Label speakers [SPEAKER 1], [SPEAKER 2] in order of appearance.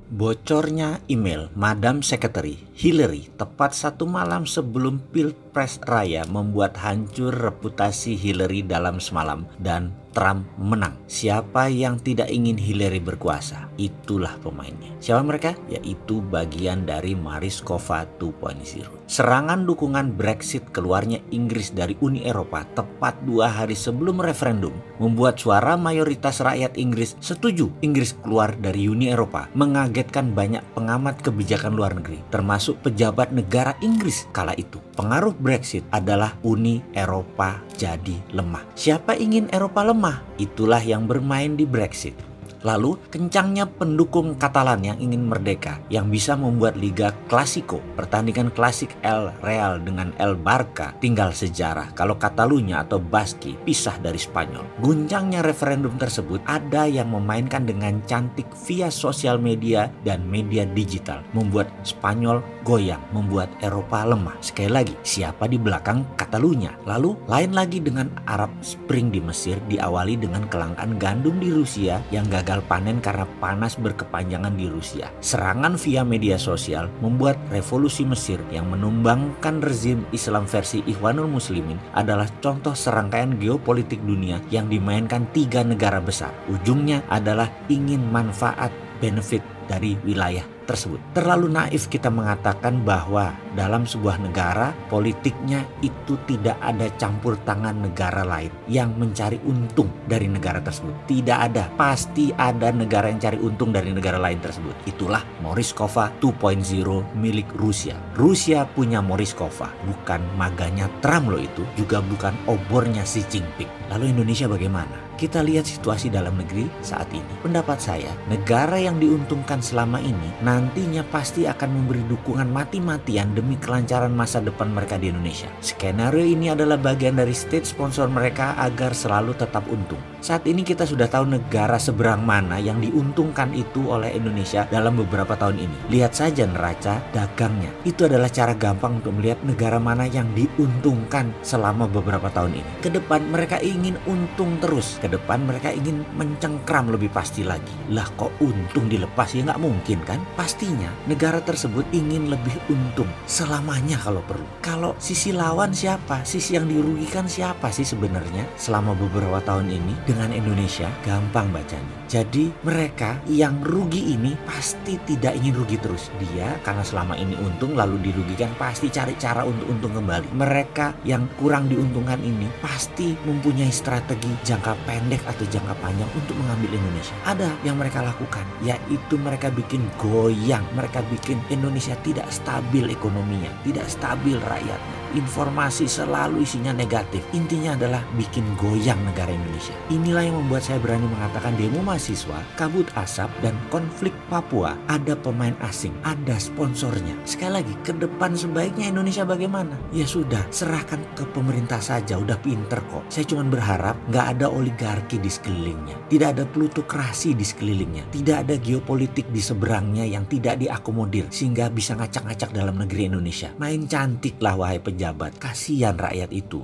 [SPEAKER 1] Bocornya email Madam Secretary Hillary tepat 1 malam sebelum Pilpres Raya membuat hancur reputasi Hillary dalam semalam dan Trump menang. Siapa yang tidak ingin Hillary berkuasa? Itulah pemainnya. Siapa mereka? Yaitu bagian dari Mariskova 2.0. Serangan dukungan Brexit keluarnya Inggris dari Uni Eropa tepat 2 hari sebelum referendum membuat suara mayoritas rakyat Inggris setuju Inggris keluar dari Uni Eropa. Mengagetkan banyak pengamat kebijakan luar negeri, termasuk pejabat negara Inggris kala itu. Pengaruh Brexit adalah Uni Eropa jadi lemah. Siapa ingin Eropa lemah? Itulah yang bermain di Brexit. Lalu kencangnya pendukung Katalan yang ingin merdeka, yang bisa membuat Liga Klasiko, pertandingan klasik El Real dengan El Barca, tinggal sejarah kalau Catalunya atau Baski pisah dari Spanyol. Guncangnya referendum tersebut ada yang memainkan dengan cantik via sosial media dan media digital, membuat Spanyol goyang, membuat Eropa lemah. Sekali lagi, siapa di belakang Catalunya? Lalu lain lagi dengan Arab Spring di Mesir, diawali dengan kelangkaan gandum di Rusia yang gagal panen karena panas berkepanjangan di Rusia. Serangan via media sosial membuat revolusi Mesir yang menumbangkan rezim Islam versi Ikhwanul Muslimin adalah contoh serangkaian geopolitik dunia yang dimainkan 3 negara besar. Ujungnya adalah ingin manfaat benefit dari wilayah tersebut. Terlalu naif kita mengatakan bahwa dalam sebuah negara politiknya itu tidak ada campur tangan negara lain yang mencari untung dari negara tersebut. Tidak ada. Pasti ada negara yang cari untung dari negara lain tersebut. Itulah Mariskova 2.0 milik Rusia. Rusia punya Mariskova, bukan maganya Trump loh itu, juga bukan obornya Xi Jinping. Lalu Indonesia bagaimana? Kita lihat situasi dalam negeri saat ini. Pendapat saya, negara yang diuntungkan selama ini nantinya pasti akan memberi dukungan mati-matian demi kelancaran masa depan mereka di Indonesia. Skenario ini adalah bagian dari state sponsor mereka agar selalu tetap untung. Saat ini kita sudah tahu negara seberang mana yang diuntungkan itu oleh Indonesia dalam beberapa tahun ini. Lihat saja neraca dagangnya. Itu adalah cara gampang untuk melihat negara mana yang diuntungkan selama beberapa tahun ini. Kedepan mereka ingin untung terus. Kedepan mereka ingin mencengkram lebih pasti lagi. Lah kok untung dilepas? Ya nggak mungkin kan? Pastinya negara tersebut ingin lebih untung selamanya kalau perlu. Kalau sisi lawan siapa? Sisi yang dirugikan siapa sih sebenarnya selama beberapa tahun ini dengan Indonesia? Gampang bacanya. Jadi mereka yang rugi ini pasti tidak ingin rugi terus. Dia karena selama ini untung lalu dirugikan, pasti cari cara untuk untung kembali. Mereka yang kurang diuntungkan ini pasti mempunyai strategi jangka pendek atau jangka panjang untuk mengambil Indonesia. Ada yang mereka lakukan, yaitu mereka bikin goyang, mereka bikin Indonesia tidak stabil ekonominya, tidak stabil rakyatnya. Informasi selalu isinya negatif. Intinya adalah bikin goyang negara Indonesia. Inilah yang membuat saya berani mengatakan demo mahasiswa, kabut asap, dan konflik Papua ada pemain asing, ada sponsornya. Sekali lagi, ke depan sebaiknya Indonesia bagaimana? Ya sudah, serahkan ke pemerintah saja, udah pinter kok. Saya cuma berharap nggak ada oligarki di sekelilingnya, tidak ada plutokrasi di sekelilingnya, tidak ada geopolitik di seberangnya yang tidak diakomodir sehingga bisa ngacak-ngacak dalam negeri Indonesia. Main cantik lah wahai pejabat, kasihan rakyat itu.